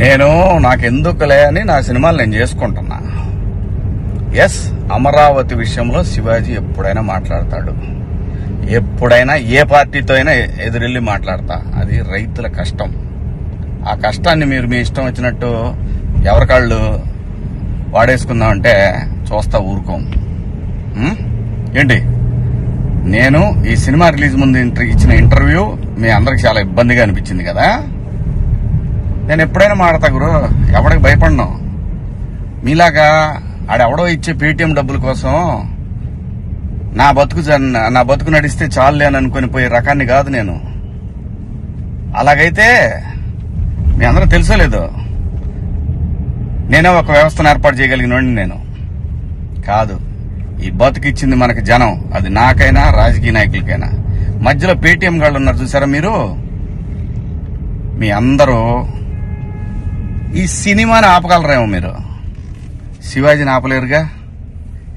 నేను నాకెందుకులే అని నా సినిమాలు నేను చేసుకుంటున్నా. ఎస్, అమరావతి విషయంలో శివాజీ ఎప్పుడైనా మాట్లాడతాడు, ఎప్పుడైనా ఏ పార్టీతో అయినా ఎదురెళ్ళి మాట్లాడతా. అది రైతుల కష్టం. ఆ కష్టాన్ని మీరు మీ ఇష్టం వచ్చినట్టు ఎవరికాళ్ళు వాడేసుకుందామంటే చూస్తా ఊరుకోం. ఏంటి, నేను ఈ సినిమా రిలీజ్ ముందు ఇచ్చిన ఇంటర్వ్యూ మీ అందరికి చాలా ఇబ్బందిగా అనిపించింది కదా. నేను ఎప్పుడైనా మాడతా గురు, ఎవడికి భయపడను. మీలాగా ఆడెవడో ఇచ్చే పేటీఎం డబ్బుల కోసం నా బతుకు నడిస్తే చాలులే అని అనుకుని పోయే రకాన్ని కాదు నేను. అలాగైతే మీ అందరూ తెలుసోలేదు, నేనే ఒక వ్యవస్థను ఏర్పాటు చేయగలిగినోడిని నేను కాదు. ఈ బతుకిచ్చింది మనకి జనం, అది నాకైనా రాజకీయ నాయకులకైనా. మధ్యలో పేటీఎం గాళ్ళు ఉన్నారు చూసారా మీరు, మీ అందరూ ఈ సినిమాని ఆపగలరేమో, మీరు శివాజీని ఆపలేరుగా.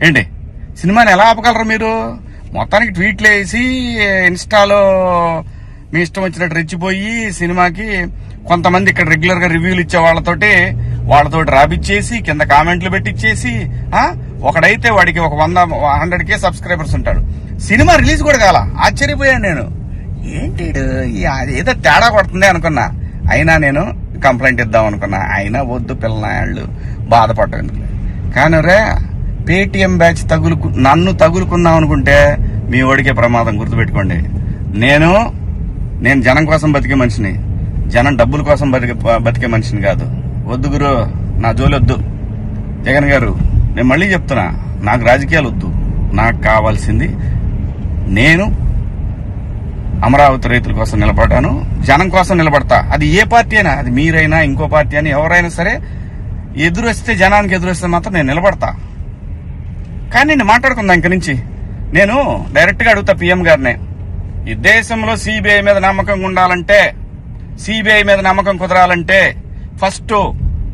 ఏంటి, సినిమాని ఎలా ఆపగలరు మీరు? మొత్తానికి ట్వీట్లు వేసి ఇన్స్టాలో మీ ఇష్టం వచ్చినట్టు రెచ్చిపోయి సినిమాకి కొంతమంది ఇక్కడ రెగ్యులర్ గా రివ్యూలు ఇచ్చే వాళ్ళతోటి రాపిచ్చేసి కింద కామెంట్లు పెట్టిచ్చేసి, ఒకడైతే వాడికి ఒక 100K సబ్స్క్రైబర్స్ ఉంటాడు. సినిమా రిలీజ్ కూడా కాల. ఆశ్చర్యపోయాను నేను, ఏంటి ఏదో తేడా కొడుతుంది అనుకున్నా. అయినా నేను కంప్లైంట్ ఇద్దాం అనుకున్నా. అయినా వద్దు పిల్లనాయాళ్ళు బాధపడ్డాను. కానీ రే, పేటీఎం బ్యాచ్ నన్ను తగులుకుందాం అనుకుంటే మీ ఓడికే ప్రమాదం. గుర్తుపెట్టుకోండి, నేను జనం కోసం బతికే మనిషిని, జనం డబ్బుల కోసం బతికే మనిషిని కాదు. వద్దు గురు, నా జోలి వద్దు. జగన్ గారు, నేను మళ్ళీ చెప్తున్నా, నాకు రాజకీయాలు వద్దు. నాకు కావాల్సింది, నేను అమరావతి రైతుల కోసం నిలబడ్డాను, జనం కోసం నిలబడతా. అది ఏ పార్టీ అయినా, అది మీరైనా ఇంకో పార్టీ అయినా ఎవరైనా సరే, ఎదురొస్తే జనానికి ఎదురొస్తే మాత్రం నేను నిలబడతా. కానీ నేను మాట్లాడుకుందా ఇంక నుంచి. నేను డైరెక్ట్ గా అడుగుతా పీఎం గారినే, ఈ దేశంలో సిబిఐ మీద నమ్మకం ఉండాలంటే, సిబిఐ మీద నమ్మకం కుదరాలంటే ఫస్ట్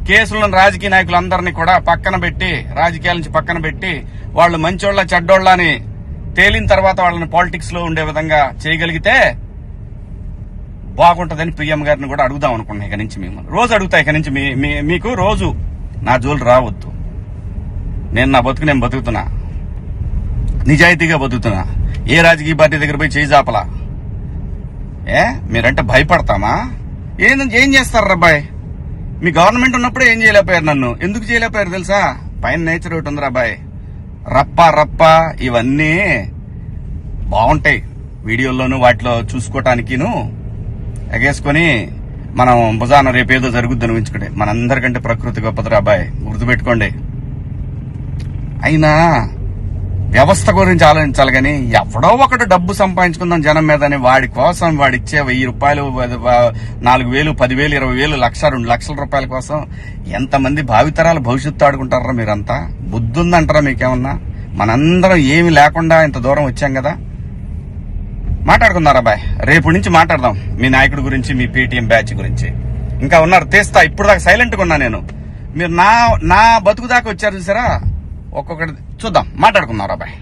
కేసులను రాజకీయ నాయకులందరినీ కూడా పక్కన పెట్టి, రాజకీయాల నుంచి పక్కన పెట్టి, వాళ్ళు మంచోళ్ళ చెడ్డోళ్ళ అని తేలిన తర్వాత వాళ్ళని పాలిటిక్స్ లో ఉండే విధంగా చేయగలిగితే బాగుంటదని పీఎం గారిని కూడా అడుగుదాం అనుకున్నా. ఇక నుంచి మిమ్మల్ని రోజు అడుగుతా. ఇక నుంచి మీకు రోజు నా జోలు రావద్దు. నేను నా బతుకు నేను బతుకుతున్నా, నిజాయితీగా బతుకుతున్నా. ఏ రాజకీయ పార్టీ దగ్గర పోయి చేయి జాపలా. మీరంటే భయపడతామా? ఏం చేస్తారు రాబాయ్? మీ గవర్నమెంట్ ఉన్నప్పుడే ఏం చేయలేకపోయారు. నన్ను ఎందుకు చేయలేకపోయారు తెలుసా? పైన నేచర్ ఒకటి ఉంది రాబాయ్. రప్ప ఇవన్నీ బాగుంటాయి వీడియోల్లోనూ వాటిలో చూసుకోవటానికిను ఎగేసుకొని మనం భుజాన రేపేదో జరుగుద్దని ఊహించుకుంటే. మనందరికంటే ప్రకృతి గొప్పది రాబాయ్, గుర్తుపెట్టుకోండి. అయినా వ్యవస్థ గురించి ఆలోచించాలి కానీ, ఎవడో ఒకటి డబ్బు సంపాదించుకుందాం జనం మీద అని వాడి కోసం వాడిచ్చే 1000 రూపాయలు, 4000, 10,000, 20,000, 1,00,000, 2 లక్షల రూపాయల కోసం ఎంతమంది భావితరాల భవిష్యత్తు ఆడుకుంటారా మీరంతా? బుద్ధుందంటారా మీకేమన్నా? మనందరం ఏమి లేకుండా ఇంత దూరం వచ్చాం కదా. మాట్లాడుకుందారా బాయ్, రేపు నుంచి మాట్లాడదాం మీ నాయకుడి గురించి, మీ పేటీఎం బ్యాచ్ గురించి. ఇంకా ఉన్నారు, తీస్తా. ఇప్పుడు దాకా సైలెంట్ గా ఉన్నా నేను. మీరు నా బతుకు దాకా వచ్చారు చూసారా, ఒక్కొక్కటి చూద్దాం, మాట్లాడుకుందాం రా బాయ్.